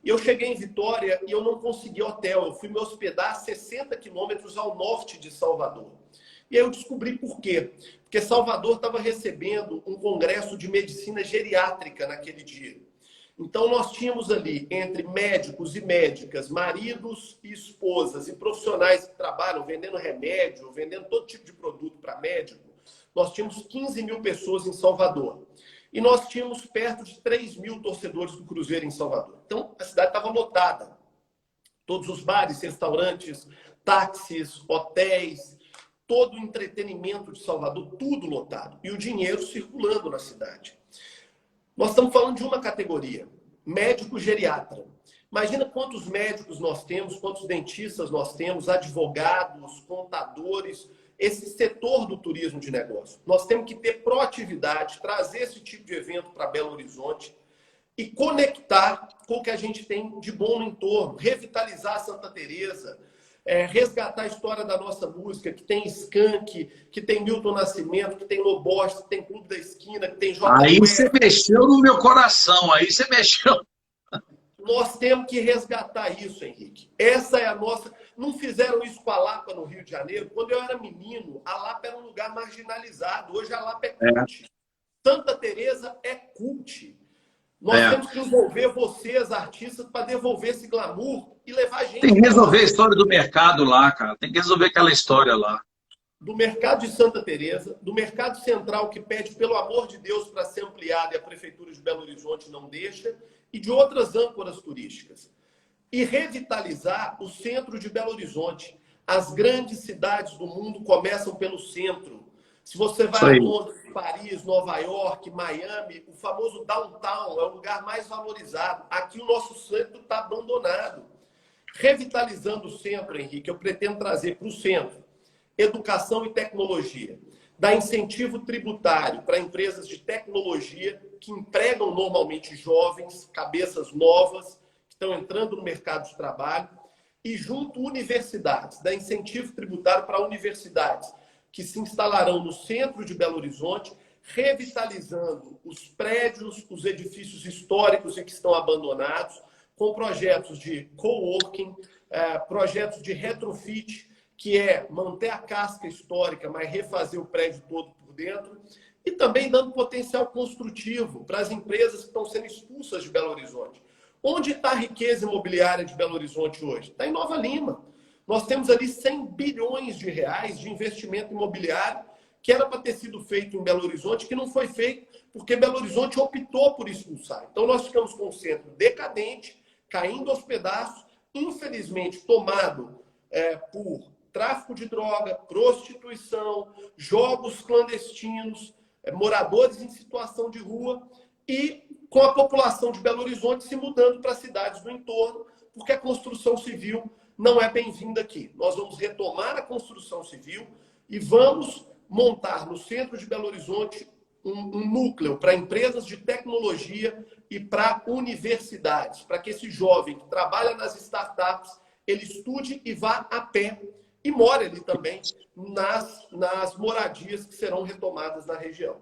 E eu cheguei em Vitória e eu não consegui hotel. Eu fui me hospedar a 60 quilômetros ao norte de Salvador. E aí eu descobri por quê. Porque Salvador estava recebendo um congresso de medicina geriátrica naquele dia. Então nós tínhamos ali, entre médicos e médicas, maridos e esposas e profissionais que trabalham vendendo remédio, vendendo todo tipo de produto para médico, nós tínhamos 15 mil pessoas em Salvador. E nós tínhamos perto de 3 mil torcedores do Cruzeiro em Salvador. Então, a cidade estava lotada. Todos os bares, restaurantes, táxis, hotéis, todo o entretenimento de Salvador, tudo lotado. E o dinheiro circulando na cidade. Nós estamos falando de uma categoria, médico geriatra. Imagina quantos médicos nós temos, quantos dentistas nós temos, advogados, contadores, esse setor do turismo de negócio. Nós temos que ter proatividade, trazer esse tipo de evento para Belo Horizonte e conectar com o que a gente tem de bom no entorno, revitalizar Santa Teresa, resgatar a história da nossa música, que tem Skank, que tem Milton Nascimento, que tem Lobosta, que tem Clube da Esquina, que tem J. Aí você mexeu no meu coração, aí você mexeu. Nós temos que resgatar isso, Henrique. Essa é a nossa... Não fizeram isso com a Lapa no Rio de Janeiro? Quando eu era menino, a Lapa era um lugar marginalizado. Hoje a Lapa é cult. Santa Teresa é cult. Nós temos que envolver vocês, artistas, para devolver esse glamour e levar a gente... Tem que resolver a história do mercado lá, cara. Tem que resolver aquela história lá. Do mercado de Santa Teresa, do mercado central que pede, pelo amor de Deus, para ser ampliado e a Prefeitura de Belo Horizonte não deixa, e de outras âncoras turísticas. E revitalizar o centro de Belo Horizonte. As grandes cidades do mundo começam pelo centro. Se você vai a Londres, Paris, Nova York, Miami, o famoso downtown é o lugar mais valorizado. Aqui o nosso centro está abandonado. Revitalizando o centro, Henrique, eu pretendo trazer para o centro educação e tecnologia. Dar incentivo tributário para empresas de tecnologia que empregam normalmente jovens, cabeças novas, que estão entrando no mercado de trabalho. E junto universidades, dar incentivo tributário para universidades que se instalarão no centro de Belo Horizonte, revitalizando os prédios, os edifícios históricos e que estão abandonados, com projetos de coworking, projetos de retrofit, que é manter a casca histórica, mas refazer o prédio todo por dentro, e também dando potencial construtivo para as empresas que estão sendo expulsas de Belo Horizonte. Onde está a riqueza imobiliária de Belo Horizonte hoje? Está em Nova Lima. Nós temos ali 100 bilhões de reais de investimento imobiliário que era para ter sido feito em Belo Horizonte, que não foi feito porque Belo Horizonte optou por expulsar. Então nós ficamos com um centro decadente, caindo aos pedaços, infelizmente tomado por tráfico de droga, prostituição, jogos clandestinos, moradores em situação de rua e com a população de Belo Horizonte se mudando para cidades do entorno, porque a construção civil não é bem-vinda aqui. Nós vamos retomar a construção civil e vamos montar no centro de Belo Horizonte um núcleo para empresas de tecnologia e para universidades, para que esse jovem que trabalha nas startups, ele estude e vá a pé e more ali também nas moradias que serão retomadas na região.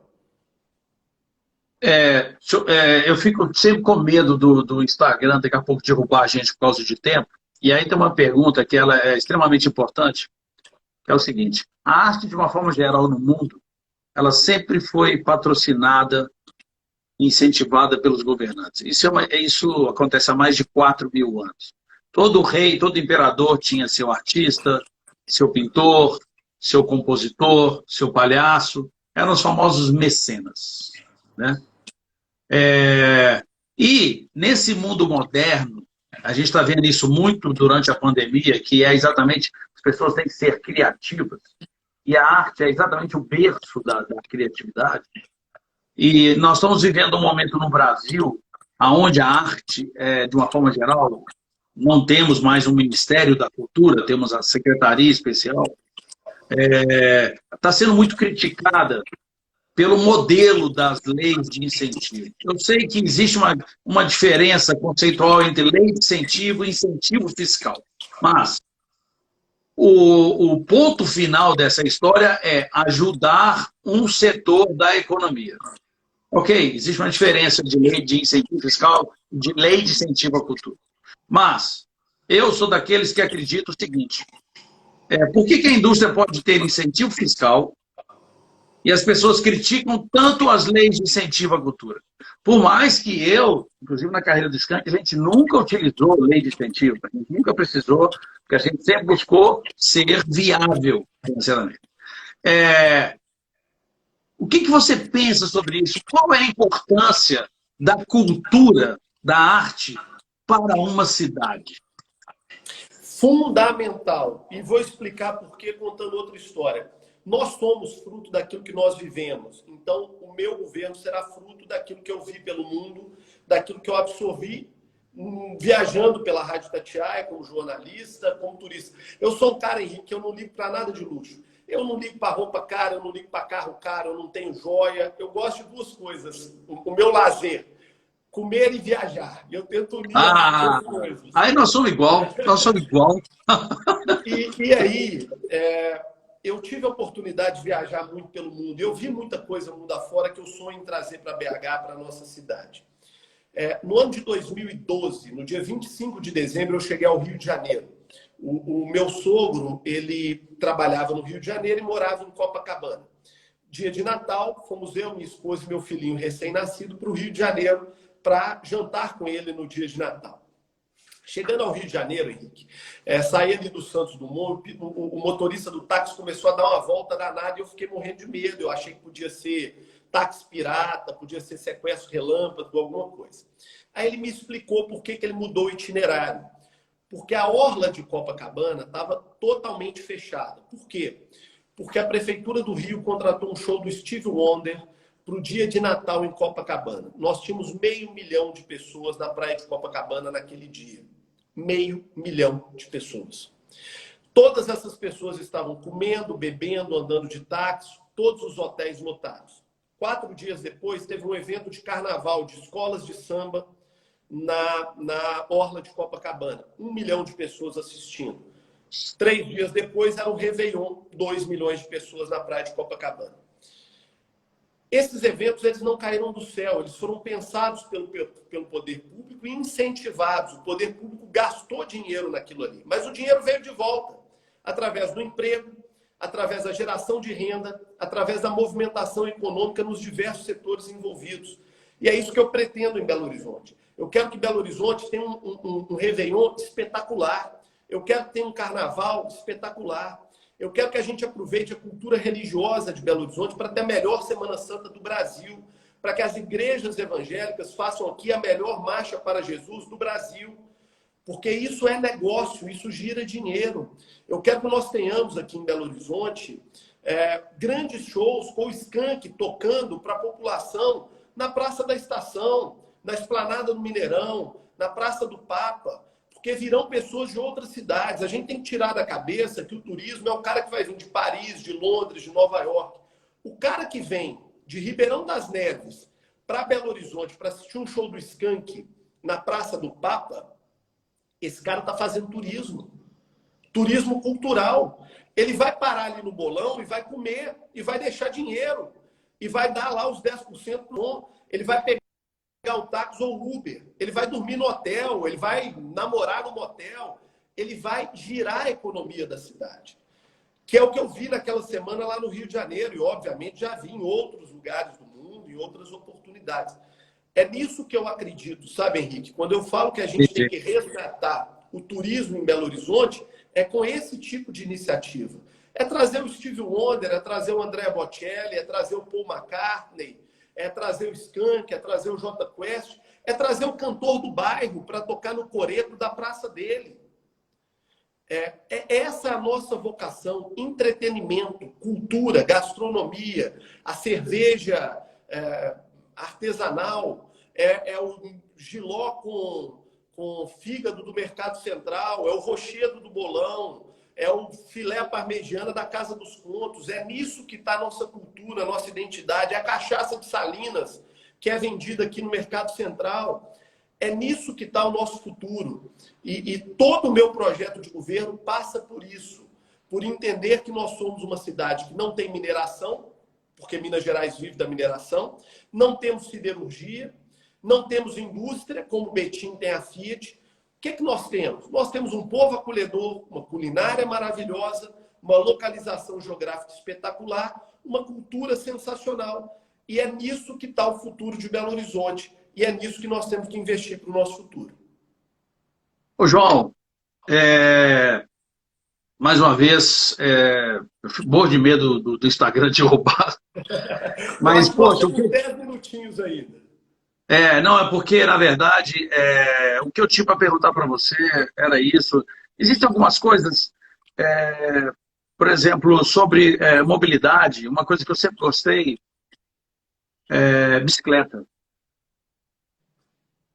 Eu fico sempre com medo do Instagram daqui a pouco derrubar a gente por causa de tempo. E aí tem uma pergunta que ela é extremamente importante, que é o seguinte: a arte, de uma forma geral no mundo, ela sempre foi patrocinada, incentivada pelos governantes. Isso acontece há mais de 4.000 anos. Todo rei, todo imperador tinha seu artista, seu pintor, seu compositor, seu palhaço. Eram os famosos mecenas, né? E nesse mundo moderno, a gente está vendo isso muito durante a pandemia, que é exatamente, as pessoas têm que ser criativas, e a arte é exatamente o berço da criatividade. E nós estamos vivendo um momento no Brasil onde a arte, de uma forma geral, não temos mais um Ministério da Cultura, temos a Secretaria Especial, está sendo muito criticada pelo modelo das leis de incentivo. Eu sei que existe uma diferença conceitual entre lei de incentivo e incentivo fiscal, mas o ponto final dessa história é ajudar um setor da economia. Ok, existe uma diferença de lei de incentivo fiscal e de lei de incentivo à cultura. Mas eu sou daqueles que acreditam o seguinte: por que a indústria pode ter incentivo fiscal e as pessoas criticam tanto as leis de incentivo à cultura? Por mais que eu, inclusive na carreira do Skank, a gente nunca utilizou lei de incentivo, a gente nunca precisou, porque a gente sempre buscou ser viável financeiramente. O que você pensa sobre isso? Qual é a importância da cultura, da arte, para uma cidade? Fundamental. E vou explicar por quê contando outra história. Nós somos fruto daquilo que nós vivemos. Então, o meu governo será fruto daquilo que eu vi pelo mundo, daquilo que eu absorvi viajando pela Rádio Itatiaia, como jornalista, como turista. Eu sou um cara, Henrique, que eu não ligo para nada de luxo. Eu não ligo para roupa cara, eu não ligo para carro caro, eu não tenho joia. Eu gosto de duas coisas. O meu lazer: comer e viajar. E eu tento unir as duas coisas. Aí nós somos igual. E aí, eu tive a oportunidade de viajar muito pelo mundo. Eu vi muita coisa mundo afora que eu sonho em trazer para BH, para a nossa cidade. No ano de 2012, no dia 25 de dezembro, eu cheguei ao Rio de Janeiro. O meu sogro, ele trabalhava no Rio de Janeiro e morava em Copacabana. Dia de Natal, fomos eu, minha esposa e meu filhinho recém-nascido para o Rio de Janeiro para jantar com ele no dia de Natal. Chegando ao Rio de Janeiro, Henrique, saí ali do Santos Dumont, o motorista do táxi começou a dar uma volta danada e eu fiquei morrendo de medo. Eu achei que podia ser táxi pirata, podia ser sequestro relâmpago, alguma coisa. Aí ele me explicou por que ele mudou o itinerário. Porque a orla de Copacabana estava totalmente fechada. Por quê? Porque a Prefeitura do Rio contratou um show do Stevie Wonder para o dia de Natal em Copacabana. Nós tínhamos 500 mil de pessoas na praia de Copacabana naquele dia. 500 mil de pessoas. Todas essas pessoas estavam comendo, bebendo, andando de táxi, todos os hotéis lotados. 4 dias depois, teve um evento de carnaval de escolas de samba na orla de Copacabana. 1 milhão de pessoas assistindo. 3 dias depois, era um Réveillon, 2 milhões de pessoas na praia de Copacabana. Esses eventos, eles não caíram do céu, eles foram pensados pelo poder público e incentivados. O poder público gastou dinheiro naquilo ali, mas o dinheiro veio de volta, através do emprego, através da geração de renda, através da movimentação econômica nos diversos setores envolvidos. E é isso que eu pretendo em Belo Horizonte. Eu quero que Belo Horizonte tenha um Réveillon espetacular. Eu quero que tenha um carnaval espetacular. Eu quero que a gente aproveite a cultura religiosa de Belo Horizonte para ter a melhor Semana Santa do Brasil, para que as igrejas evangélicas façam aqui a melhor marcha para Jesus do Brasil, porque isso é negócio, isso gira dinheiro. Eu quero que nós tenhamos aqui em Belo Horizonte grandes shows com o Skank tocando para a população na Praça da Estação, na Esplanada do Mineirão, na Praça do Papa, porque virão pessoas de outras cidades. A gente tem que tirar da cabeça que o turismo é o cara que vai vir de Paris, de Londres, de Nova York. O cara que vem de Ribeirão das Neves para Belo Horizonte para assistir um show do Skank na Praça do Papa, esse cara está fazendo turismo. Turismo cultural. Ele vai parar ali no bolão e vai comer, e vai deixar dinheiro, e vai dar lá os 10% no. Ele vai pegar o táxi ou o Uber, ele vai dormir no hotel, ele vai namorar no motel, ele vai girar a economia da cidade. Que é o que eu vi naquela semana lá no Rio de Janeiro, e obviamente já vi em outros lugares do mundo, em outras oportunidades. É nisso que eu acredito, sabe, Henrique? Quando eu falo que a gente tem que resgatar o turismo em Belo Horizonte, é com esse tipo de iniciativa. É trazer o Stevie Wonder, é trazer o Andrea Bocelli, é trazer o Paul McCartney, é trazer o Skank, é trazer o Jota Quest, é trazer o cantor do bairro para tocar no coreto da praça dele. Essa é a nossa vocação: entretenimento, cultura, gastronomia, a cerveja artesanal, o jiló com fígado do Mercado Central, é o rochedo do bolão, é o filé parmegiana da Casa dos Contos. É nisso que está a nossa cultura, a nossa identidade. É a cachaça de Salinas, que é vendida aqui no Mercado Central. É nisso que está o nosso futuro. E todo o meu projeto de governo passa por isso. Por entender que nós somos uma cidade que não tem mineração, porque Minas Gerais vive da mineração, não temos siderurgia, não temos indústria, como Betim tem a Fiat. O que nós temos? Nós temos um povo acolhedor, uma culinária maravilhosa, uma localização geográfica espetacular, uma cultura sensacional. E é nisso que está o futuro de Belo Horizonte. E é nisso que nós temos que investir para o nosso futuro. Ô, João, mais uma vez, eu fico morro de medo do Instagram te roubar. Mas, poxa, nós temos 10 minutinhos ainda. Não, é porque, na verdade, o que eu tinha para perguntar para você era isso. Existem algumas coisas, por exemplo, sobre mobilidade, uma coisa que eu sempre gostei, bicicleta.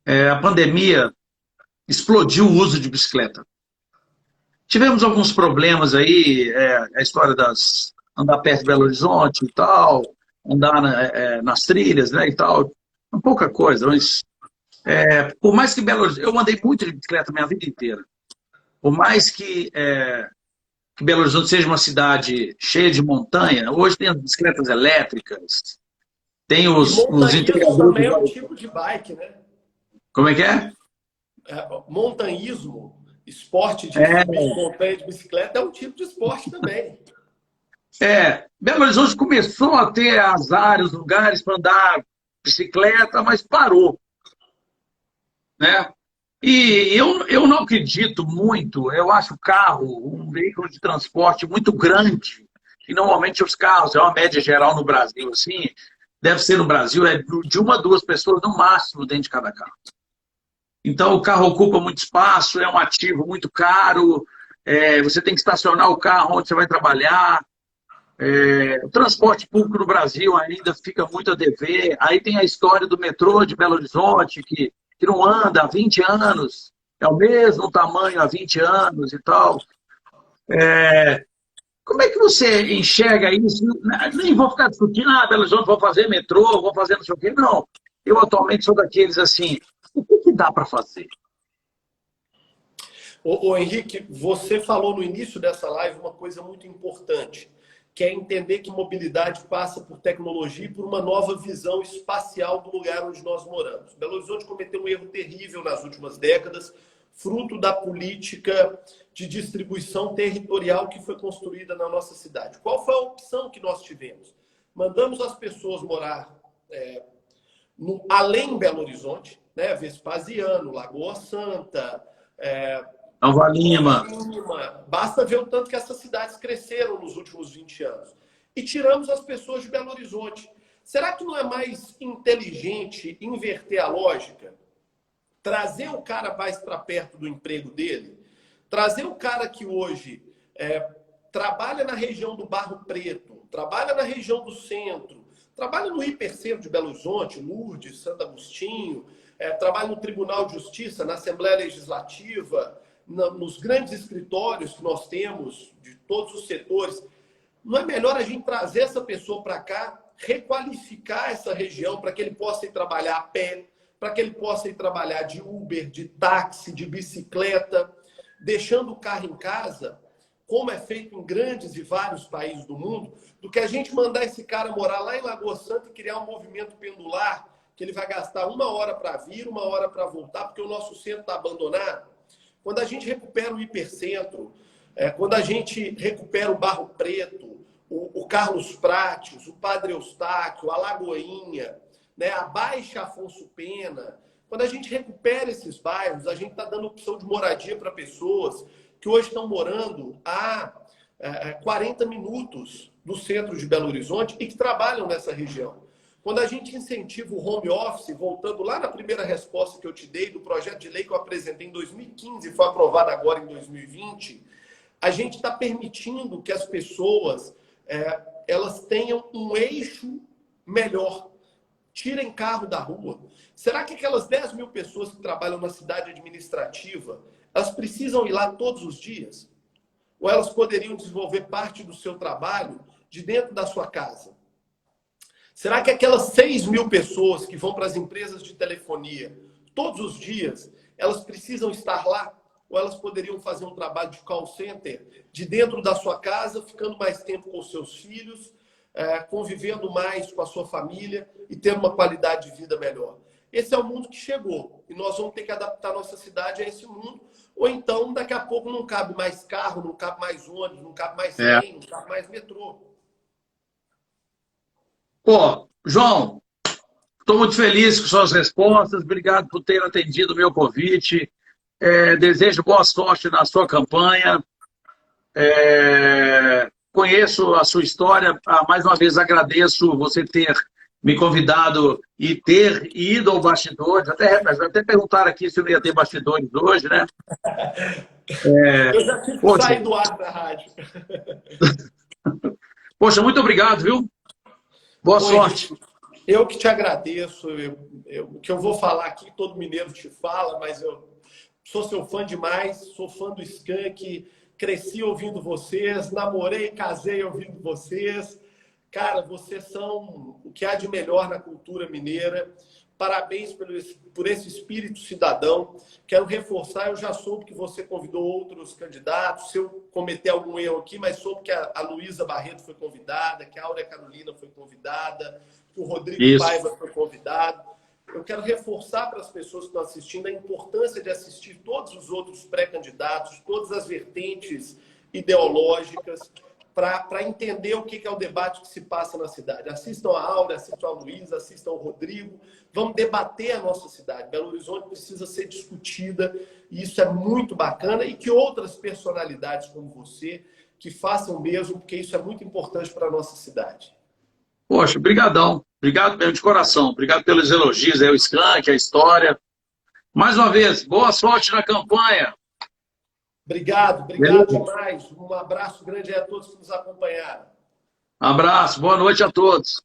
A pandemia explodiu o uso de bicicleta. Tivemos alguns problemas aí, a história andar perto de Belo Horizonte e tal, andar nas trilhas, né, e tal. Pouca coisa, mas por mais que Belo Horizonte... Eu andei muito de bicicleta a minha vida inteira. Por mais que Belo Horizonte seja uma cidade cheia de montanha, hoje tem as bicicletas elétricas, tem os entregadores... também é um tipo de bike, né? Como é que é? Montanhismo, esporte de montanha de bicicleta, é um tipo de esporte também. Belo Horizonte começou a ter as áreas, os lugares para andar bicicleta, mas parou, né? E eu não acredito muito. Eu acho o carro um veículo de transporte muito grande, e normalmente os carros, é uma média geral no Brasil, assim, deve ser no Brasil, de 1 a 2 pessoas no máximo dentro de cada carro. Então o carro ocupa muito espaço, é um ativo muito caro, você tem que estacionar o carro onde você vai trabalhar. O transporte público no Brasil ainda fica muito a dever. Aí tem a história do metrô de Belo Horizonte, que não anda há 20 anos, é o mesmo tamanho há 20 anos e tal. Como é que você enxerga isso? Nem vou ficar discutindo, Belo Horizonte, vou fazer metrô, vou fazer não sei o quê. Não, eu atualmente sou daqueles assim, o que dá para fazer? Ô Henrique, você falou no início dessa live uma coisa muito importante, que é entender que mobilidade passa por tecnologia e por uma nova visão espacial do lugar onde nós moramos. Belo Horizonte cometeu um erro terrível nas últimas décadas, fruto da política de distribuição territorial que foi construída na nossa cidade. Qual foi a opção que nós tivemos? Mandamos as pessoas morar além Belo Horizonte, né? Vespasiano, Lagoa Santa... Nova Lima. Basta ver o tanto que essas cidades cresceram nos últimos 20 anos. E tiramos as pessoas de Belo Horizonte. Será que não é mais inteligente inverter a lógica? Trazer o cara mais para perto do emprego dele? Trazer o cara que hoje trabalha na região do Barro Preto, trabalha na região do centro, Trabalho no Hipercentro de Belo Horizonte, Lourdes, Santo Agostinho, trabalho no Tribunal de Justiça, na Assembleia Legislativa, nos grandes escritórios que nós temos, de todos os setores. Não é melhor a gente trazer essa pessoa para cá, requalificar essa região para que ele possa ir trabalhar a pé, para que ele possa ir trabalhar de Uber, de táxi, de bicicleta, deixando o carro em casa, como é feito em grandes e vários países do mundo, do que a gente mandar esse cara morar lá em Lagoa Santa e criar um movimento pendular, que ele vai gastar 1 hora para vir, 1 hora para voltar, porque o nosso centro está abandonado. Quando a gente recupera o Hipercentro, quando a gente recupera o Barro Preto, o Carlos Prates, o Padre Eustáquio, a Lagoinha, né, a Baixa Afonso Pena, quando a gente recupera esses bairros, a gente está dando opção de moradia para pessoas que hoje estão morando a 40 minutos do centro de Belo Horizonte e que trabalham nessa região. Quando a gente incentiva o home office, voltando lá na primeira resposta que eu te dei do projeto de lei que eu apresentei em 2015 e foi aprovado agora em 2020, a gente está permitindo que as pessoas elas tenham um eixo melhor. Tirem carro da rua. Será que aquelas 10 mil pessoas que trabalham na cidade administrativa, elas precisam ir lá todos os dias? Ou elas poderiam desenvolver parte do seu trabalho de dentro da sua casa? Será que aquelas 6 mil pessoas que vão para as empresas de telefonia todos os dias, elas precisam estar lá? Ou elas poderiam fazer um trabalho de call center de dentro da sua casa, ficando mais tempo com os seus filhos, convivendo mais com a sua família e tendo uma qualidade de vida melhor? Esse é o mundo que chegou e nós vamos ter que adaptar nossa cidade a esse mundo, ou então daqui a pouco não cabe mais carro, não cabe mais ônibus, não cabe mais trem, não cabe mais metrô. Pô, João, estou muito feliz com suas respostas, obrigado por ter atendido o meu convite, desejo boa sorte na sua campanha, conheço a sua história, mais uma vez agradeço você ter me convidado e ter ido ao bastidores. Até perguntaram aqui se eu ia ter bastidores hoje, né? Eu já tive que sair do ar da rádio. Poxa, muito obrigado, viu? Boa sorte. Eu que te agradeço. O que eu vou falar aqui, todo mineiro te fala, mas eu sou seu fã demais, sou fã do Skank, cresci ouvindo vocês, namorei, casei ouvindo vocês. Cara, vocês são o que há de melhor na cultura mineira. Parabéns por esse espírito cidadão. Quero reforçar, eu já soube que você convidou outros candidatos. Se eu cometer algum erro aqui, mas soube que a Luísa Barreto foi convidada, que a Áurea Carolina foi convidada, que o Rodrigo Paiva foi convidado. Eu quero reforçar para as pessoas que estão assistindo a importância de assistir todos os outros pré-candidatos, todas as vertentes ideológicas, para entender o que é o debate que se passa na cidade. Assistam a Áurea, assistam a Luísa, assistam ao Rodrigo. Vamos debater a nossa cidade. Belo Horizonte precisa ser discutida, e isso é muito bacana, e que outras personalidades como você que façam mesmo, porque isso é muito importante para a nossa cidade. Poxa, brigadão. Obrigado mesmo de coração. Obrigado pelos elogios, o Skank, a história. Mais uma vez, boa sorte na campanha. Obrigado demais. Um abraço grande a todos que nos acompanharam. Abraço, boa noite a todos.